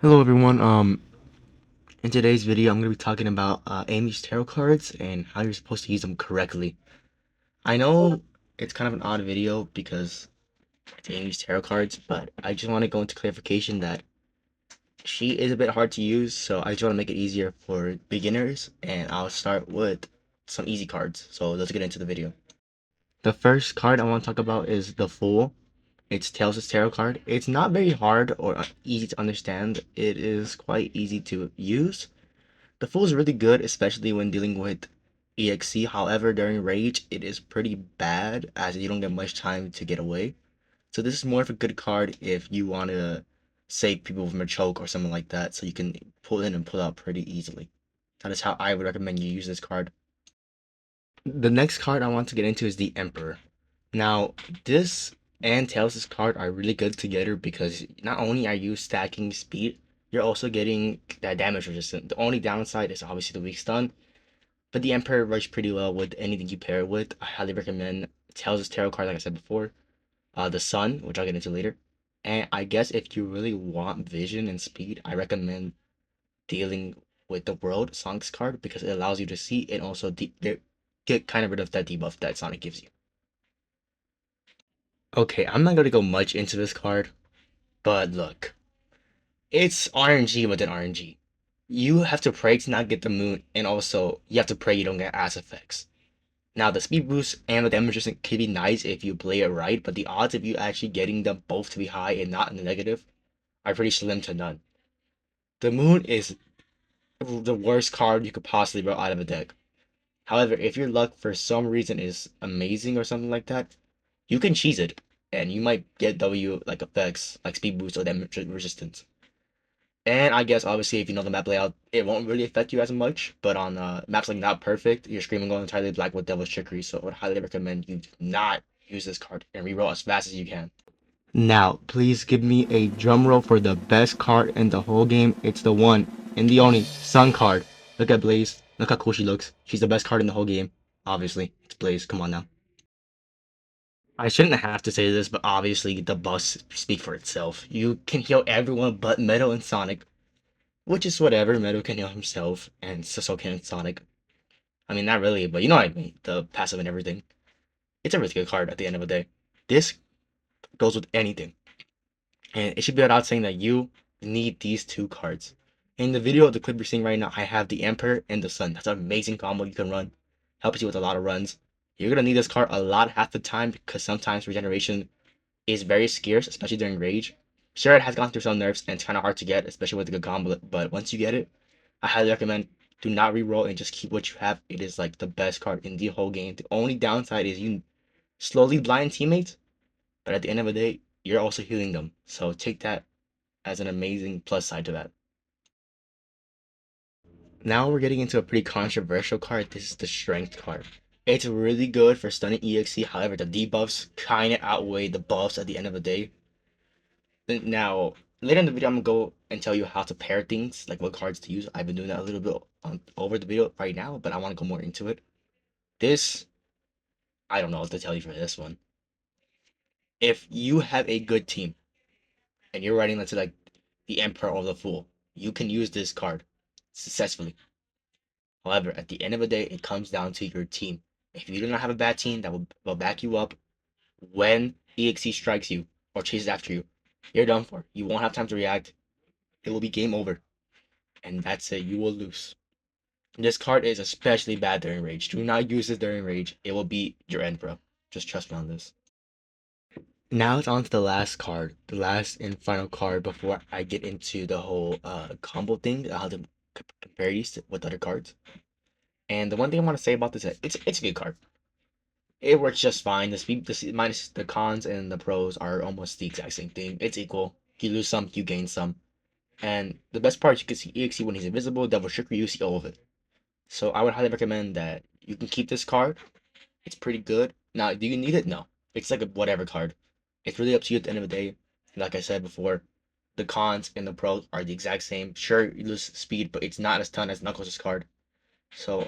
Hello everyone. In today's video, I'm gonna be talking about Amy's tarot cards and how you're supposed to use them correctly. I know it's kind of an odd video because it's Amy's tarot cards, but I just want to go into clarification that she is a bit hard to use, so I just want to make it easier for beginners, and I'll start with some easy cards. So let's get into the video. The first card I want to talk about is the Fool. It's Tails' tarot card. It's not very hard or easy to understand. It is quite easy to use. The Fool is really good, especially when dealing with EXC. However, during Rage, it is pretty bad as you don't get much time to get away. So this is more of a good card if you want to save people from a choke or something like that, so you can pull in and pull out pretty easily. That is how I would recommend you use this card. The next card I want to get into is the Emperor. Now, this and Tails' card are really good together because not only are you stacking speed, you're also getting that damage resistance. The only downside is obviously the weak stun, but the Emperor works pretty well with anything you pair it with. I highly recommend Tails' tarot card, like I said before, the Sun, which I'll get into later. And I guess if you really want vision and speed, I recommend dealing with the World Sonicexe card because it allows you to see and also get kind of rid of that debuff that Sonic gives you. Okay, I'm not gonna go much into this card, but look, it's RNG within RNG. You have to pray to not get the moon, and also you have to pray you don't get ass effects. Now, the speed boost and the damage resistance can be nice if you play it right, but the odds of you actually getting them both to be high and not in the negative are pretty slim to none. The moon is the worst card you could possibly roll out of a deck. However, if your luck for some reason is amazing or something like that, you can cheese it, and you might get W like effects like speed boost or damage resistance. And I guess obviously if you know the map layout, it won't really affect you as much. But on maps like Not Perfect, you're screaming going entirely black with Devil's Trickery, so I would highly recommend you do not use this card and reroll as fast as you can. Now, please give me a drum roll for the best card in the whole game. It's the one and the only Sun card. Look at Blaze. Look how cool she looks. She's the best card in the whole game. Obviously, it's Blaze. Come on now. I shouldn't have to say this, but obviously the buffs speak for itself. You can heal everyone but Meadow and Sonic, which is whatever. Meadow can heal himself, and so can Sonic. I mean, not really, but you know what I mean. The passive and everything. It's a really good card at the end of the day. This goes with anything. And it should be without saying that you need these two cards. In the video of the clip you're seeing right now, I have the Emperor and the Sun. That's an amazing combo you can run. Helps you with a lot of runs. You're going to need this card a lot half the time because sometimes regeneration is very scarce, especially during Rage. Sure, it has gone through some nerfs and it's kind of hard to get, especially with the good gauntlet, but once you get it, I highly recommend do not reroll and just keep what you have. It is like the best card in the whole game. The only downside is you slowly blind teammates, but at the end of the day, you're also healing them. So take that as an amazing plus side to that. Now we're getting into a pretty controversial card. This is the Strength card. It's really good for stunning EXC, however, the debuffs kind of outweigh the buffs at the end of the day. Now, later in the video, I'm gonna go and tell you how to pair things, like what cards to use. I've been doing that a little bit over the video right now, but I want to go more into it. This, I don't know what to tell you for this one. If you have a good team and you're writing, let's say, like the Emperor or the Fool, you can use this card successfully. However, at the end of the day, it comes down to your team. If you do not have a bad team that will back you up when EXE strikes you or chases after you, you're done for. You won't have time to react. It will be game over. And that's it. You will lose. This card is especially bad during Rage. Do not use this during Rage. It will be your end, bro. Just trust me on this. Now it's on to the last card. The last and final card before I get into the whole combo thing. How to compare these with other cards. And the one thing I want to say about this is it's a good card. It works just fine. The minus the cons and the pros are almost the exact same thing. It's equal. You lose some, you gain some. And the best part, you can see EXE when he's invisible, Devil Trickery, you see all of it. So I would highly recommend that you can keep this card. It's pretty good. Now, do you need it? No. It's like a whatever card. It's really up to you at the end of the day. Like I said before, the cons and the pros are the exact same. Sure, you lose speed, but it's not as ton as Knuckles' card. So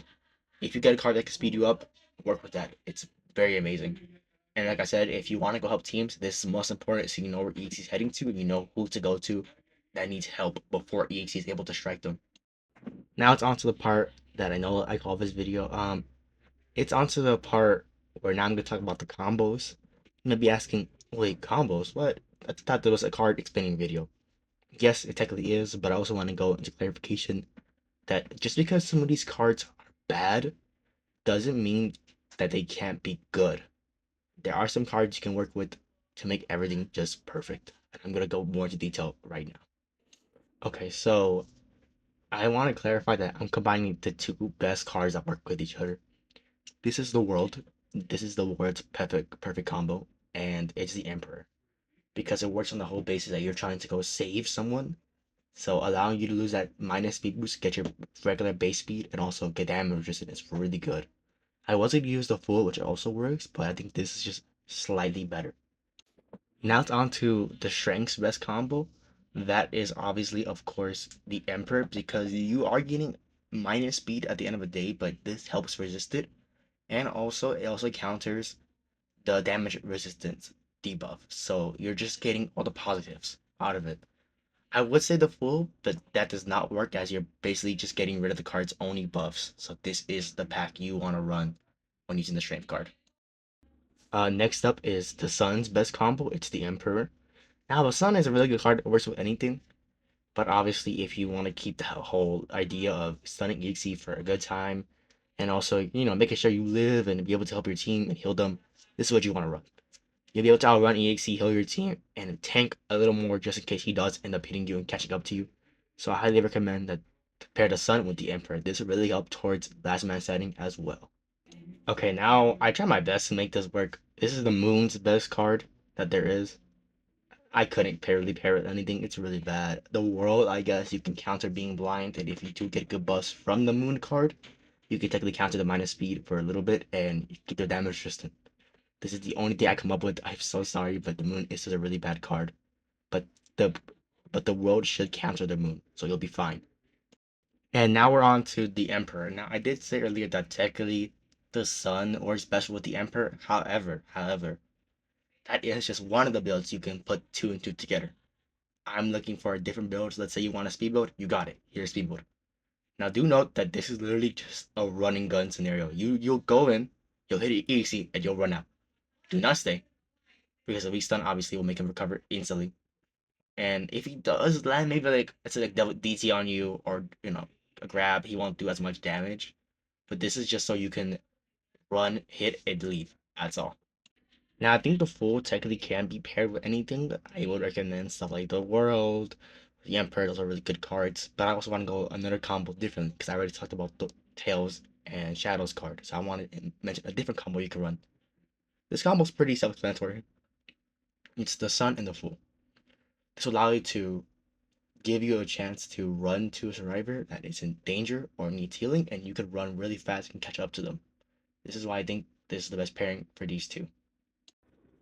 if you get a card that can speed you up, work with that. It's very amazing. And like I said, if you want to go help teams, this is most important so you know where EX is heading to and you know who to go to that needs help before EXE is able to strike them. Now it's on to the part that I know I call this video. It's on to the part where now I'm gonna talk about the combos. You may be asking, wait, combos? What? I thought there was a card explaining video. Yes, it technically is, but I also want to go into clarification that just because some of these cards are bad doesn't mean that they can't be good. There are some cards you can work with to make everything just perfect. And I'm gonna go more into detail right now. Okay, so I want to clarify that I'm combining the two best cards that work with each other. This is the world. This is the world's perfect combo, and it's the Emperor because it works on the whole basis that you're trying to go save someone. So allowing you to lose that minus speed boost, get your regular base speed, and also get damage resistance is really good. I was gonna use the Fool, which also works, but I think this is just slightly better. Now it's on to the Strength's best combo. That is obviously, of course, the Emperor, because you are getting minus speed at the end of the day, but this helps resist it. And also, it also counters the damage resistance debuff. So you're just getting all the positives out of it. I would say the Fool, but that does not work as you're basically just getting rid of the card's only buffs. So this is the pack you want to run when using the Strength card. Next up is the Sun's best combo. It's the Emperor. Now, the Sun is a really good card that works with anything, but obviously, if you want to keep the whole idea of stunning EXE for a good time, and also, making sure you live and be able to help your team and heal them, this is what you want to run. You'll be able to outrun EXE, heal your team, and tank a little more just in case he does end up hitting you and catching up to you. So I highly recommend that pair the Sun with the Emperor. This will really help towards last man standing as well. Okay, now I try my best to make this work. This is the Moon's best card that there is. I couldn't really pair with anything. It's really bad. The world, I guess, you can counter being blind, and if you do get good buffs from the Moon card, you can technically counter the minus speed for a little bit and keep their damage resistant. This is the only thing I come up with. I'm so sorry, but the Moon is just a really bad card. But the but the world should counter the Moon, so you'll be fine. And now we're on to the Emperor. Now I did say earlier that technically the Sun works best with the Emperor. However, that is just one of the builds you can put two and two together. I'm looking for a different build. Let's say you want a speed build, you got it. Here's speed build. Now do note that this is literally just a running gun scenario. You'll go in, you'll hit it easy, and you'll run out. Do not stay. Because a restun obviously will make him recover instantly. And if he does land maybe like it's like double DT on you or a grab, he won't do as much damage. But this is just so you can run, hit, and leave. That's all. Now, I think the Fool technically can be paired with anything. I would recommend stuff like the World, the Emperor. Those are really good cards. But I also want to go another combo different because I already talked about the Tails and Shadows card. So I want to mention a different combo you can run. This combo is pretty self-explanatory. It's the Sun and the Fool. This will allow you to give you a chance to run to a survivor that is in danger or needs healing, and you could run really fast and catch up to them. This is why I think this is the best pairing for these two.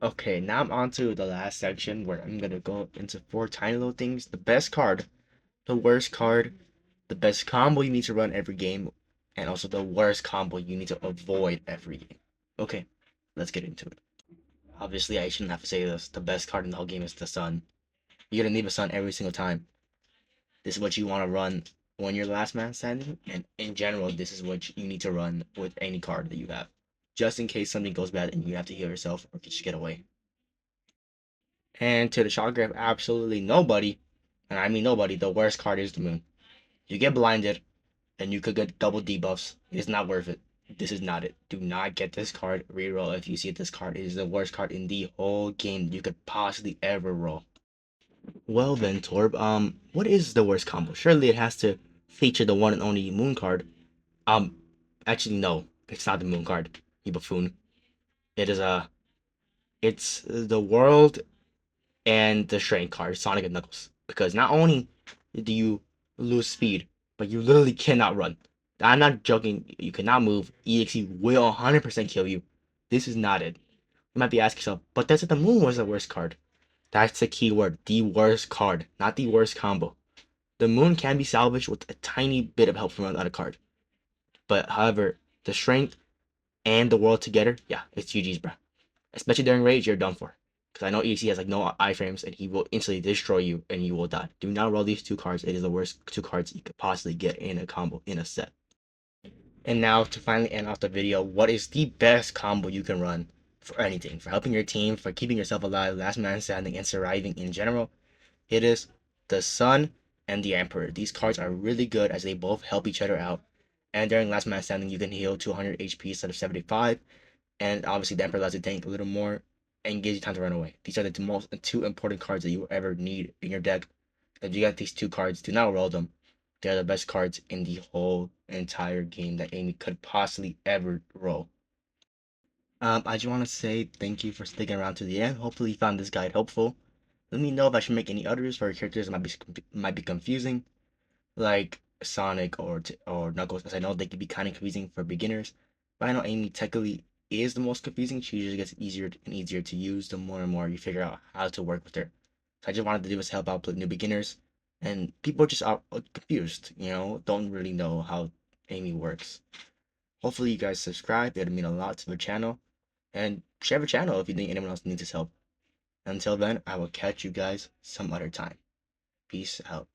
Okay, now I'm on to the last section where I'm gonna go into four tiny little things. The best card, the worst card, the best combo you need to run every game, and also the worst combo you need to avoid every game. Okay, let's get into it. Obviously, I shouldn't have to say this. The best card in the whole game is the Sun. You're gonna need a Sun every single time. This is what you want to run when you're the last man standing, and in general, this is what you need to run with any card that you have. Just in case something goes bad and you have to heal yourself or just get away. And to the shocker of absolutely nobody, and I mean nobody, the worst card is the Moon. You get blinded, and you could get double debuffs. It's not worth it. This is not it. Do not get this card. Reroll if you see this card. It is the worst card in the whole game you could possibly ever roll. Well then, Torb, what is the worst combo? Surely it has to feature the one and only Moon card. Um, actually no, it's not the Moon card. You buffoon. It is it's the World and the Strength card, Sonic and Knuckles. Because not only do you lose speed, but you literally cannot run. I'm not joking. You cannot move. EXE will 100% kill you. This is not it. You might be asking yourself, but that's the Moon was the worst card. That's the key word. The worst card, not the worst combo. The Moon can be salvaged with a tiny bit of help from another card. But however, the Strength and the World together, yeah, it's GG's, bro. Especially during Rage, you're done for. Because I know EXE has like no iframes and he will instantly destroy you and you will die. Do not roll these two cards. It is the worst two cards you could possibly get in a combo in a set. And now to finally end off the video, what is the best combo you can run for anything? For helping your team, for keeping yourself alive, last man standing, and surviving in general? It is the Sun and the Emperor. These cards are really good as they both help each other out. And during last man standing, you can heal to 100 HP instead of 75. And obviously the Emperor allows you to tank a little more and gives you time to run away. These are the two important cards that you will ever need in your deck. If you got these two cards, do not roll them. They're the best cards in the whole entire game that Amy could possibly ever roll. I just want to say thank you for sticking around to the end. Hopefully you found this guide helpful. Let me know if I should make any others for characters that might be confusing, like Sonic or Knuckles, as I know they can be kind of confusing for beginners. But I know Amy technically is the most confusing. She usually gets easier and easier to use the more and more you figure out how to work with her. So I just wanted to do is help out new beginners, and people just are confused. Don't really know how Amy works. Hopefully you guys subscribe. It'd mean a lot to the channel, and share the channel if you think anyone else needs this help. Until then, I will catch you guys some other time. Peace out.